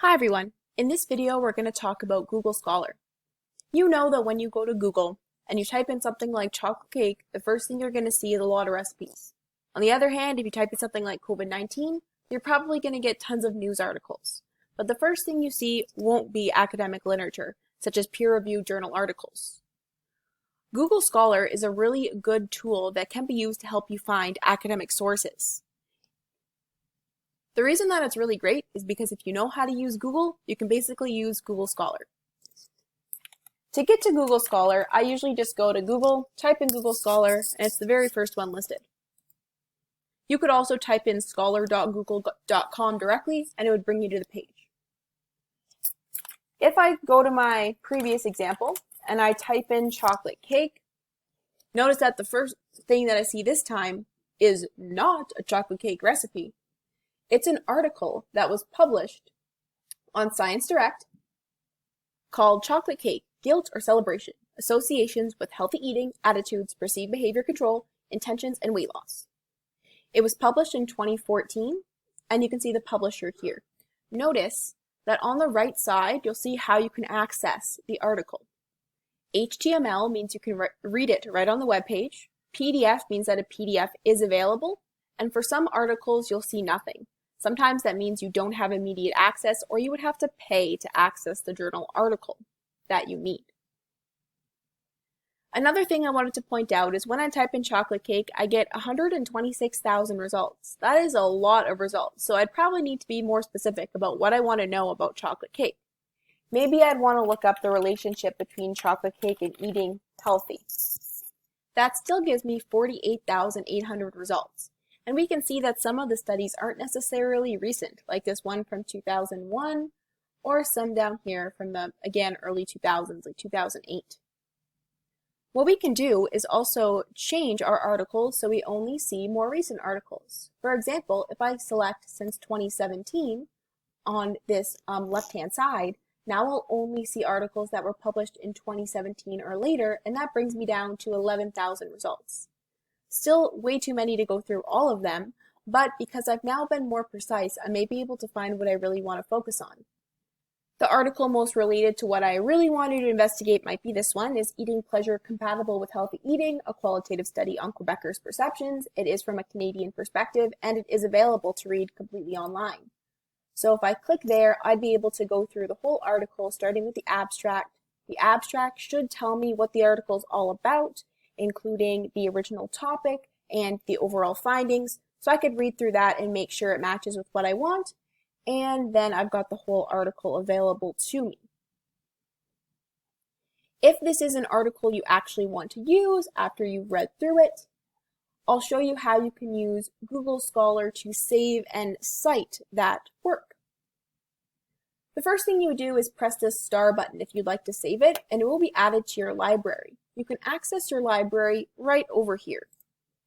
Hi everyone. In this video, we're going to talk about Google Scholar. You know that when you go to Google and you type in something like chocolate cake, the first thing you're going to see is a lot of recipes. On the other hand, if you type in something like COVID-19, you're probably going to get tons of news articles. But the first thing you see won't be academic literature, such as peer-reviewed journal articles. Google Scholar is a really good tool that can be used to help you find academic sources. The reason that it's really great is because if you know how to use Google, you can basically use Google Scholar. To get to Google Scholar, I usually just go to Google, type in Google Scholar, and it's the very first one listed. You could also type in scholar.google.com directly, and it would bring you to the page. If I go to my previous example, and I type in chocolate cake, notice that the first thing that I see this time is not a chocolate cake recipe. It's an article that was published on Science Direct called Chocolate Cake, Guilt or Celebration, Associations with Healthy Eating, Attitudes, Perceived Behavior Control, Intentions, and Weight Loss. It was published in 2014, and you can see the publisher here. Notice that on the right side, you'll see how you can access the article. HTML means you can read it right on the web page. PDF means that a PDF is available, and for some articles, you'll see nothing. Sometimes that means you don't have immediate access, or you would have to pay to access the journal article that you need. Another thing I wanted to point out is when I type in chocolate cake, I get 126,000 results. That is a lot of results, so I'd probably need to be more specific about what I want to know about chocolate cake. Maybe I'd want to look up the relationship between chocolate cake and eating healthy. That still gives me 48,800 results. And we can see that some of the studies aren't necessarily recent, like this one from 2001, or some down here from the, again, early 2000s, like 2008. What we can do is also change our articles so we only see more recent articles. For example, if I select since 2017 on this left-hand side, now I'll only see articles that were published in 2017 or later, and that brings me down to 11,000 results. Still way too many to go through all of them, but because I've now been more precise, I may be able to find what I really want to focus on. The article most related to what I really wanted to investigate might be this one, is Eating Pleasure Compatible with Healthy Eating, a qualitative study on Quebecers' perceptions. It is from a Canadian perspective, and it is available to read completely online. So if I click there, I'd be able to go through the whole article, starting with the abstract. The abstract should tell me what the article is all about, including the original topic and the overall findings. So I could read through that and make sure it matches with what I want. And then I've got the whole article available to me. If this is an article you actually want to use after you've read through it, I'll show you how you can use Google Scholar to save and cite that work. The first thing you would do is press this star button if you'd like to save it, and it will be added to your library. You can access your library right over here,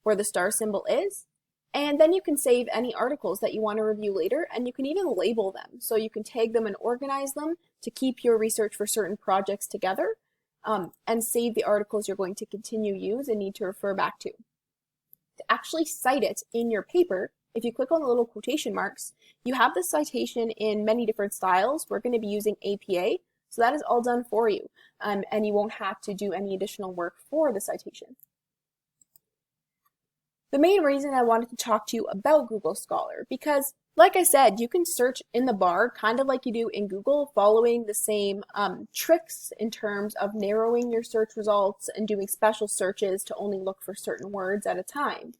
where the star symbol is, and then you can save any articles that you want to review later, and you can even label them. So you can tag them and organize them to keep your research for certain projects together, and save the articles you're going to continue use and need to refer back to. To actually cite it in your paper, if you click on the little quotation marks, you have the citation in many different styles. We're going to be using APA, so that is all done for you, and you won't have to do any additional work for the citation. The main reason I wanted to talk to you about Google Scholar, because like I said, you can search in the bar kind of like you do in Google, following the same tricks in terms of narrowing your search results and doing special searches to only look for certain words at a time.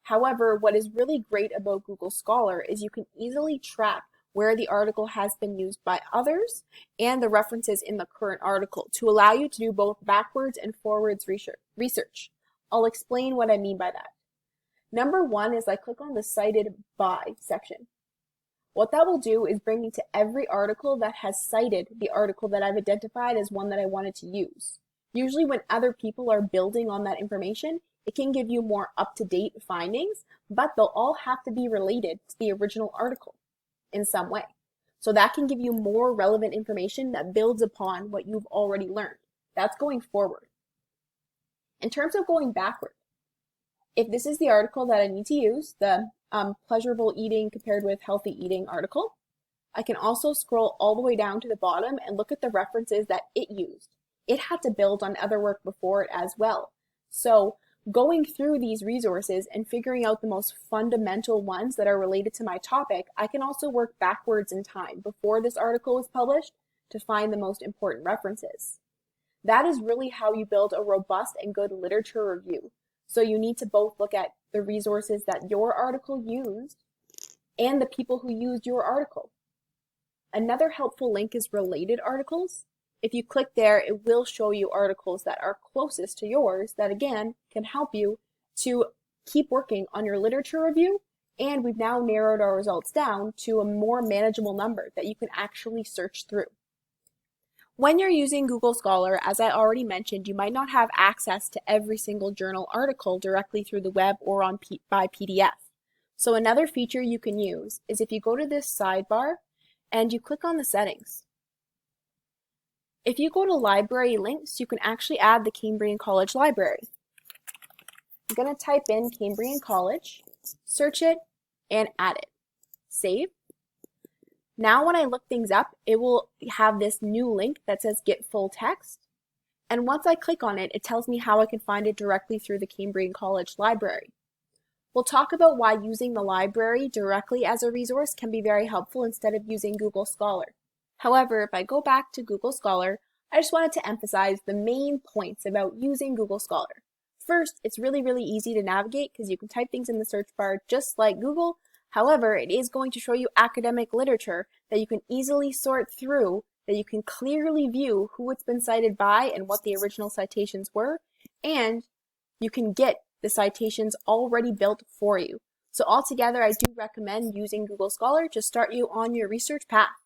However, what is really great about Google Scholar is you can easily track where the article has been used by others and the references in the current article to allow you to do both backwards and forwards research. I'll explain what I mean by that. Number one is I click on the cited by section. What that will do is bring me to every article that has cited the article that I've identified as one that I wanted to use. Usually when other people are building on that information, it can give you more up-to-date findings, but they'll all have to be related to the original article in some way. So that can give you more relevant information that builds upon what you've already learned. That's going forward. In terms of going backward, if this is the article that I need to use, the pleasurable eating compared with healthy eating article, I can also scroll all the way down to the bottom and look at the references that it used. It had to build on other work before it as well. So going through these resources and figuring out the most fundamental ones that are related to my topic, I can also work backwards in time before this article was published to find the most important references. That is really how you build a robust and good literature review. So you need to both look at the resources that your article used and the people who used your article. Another helpful link is related articles. If you click there, it will show you articles that are closest to yours that again can help you to keep working on your literature review. And we've now narrowed our results down to a more manageable number that you can actually search through. When you're using Google Scholar, as I already mentioned, you might not have access to every single journal article directly through the web or by PDF. So another feature you can use is if you go to this sidebar and you click on the settings. If you go to library links, you can actually add the Cambrian College Library. I'm going to type in Cambrian College, search it, and add it. Save. Now when I look things up, it will have this new link that says Get Full Text. And once I click on it, it tells me how I can find it directly through the Cambrian College Library. We'll talk about why using the library directly as a resource can be very helpful instead of using Google Scholar. However, if I go back to Google Scholar, I just wanted to emphasize the main points about using Google Scholar. First, it's really easy to navigate because you can type things in the search bar just like Google. However, it is going to show you academic literature that you can easily sort through, that you can clearly view who it's been cited by and what the original citations were, and you can get the citations already built for you. So altogether, I do recommend using Google Scholar to start you on your research path.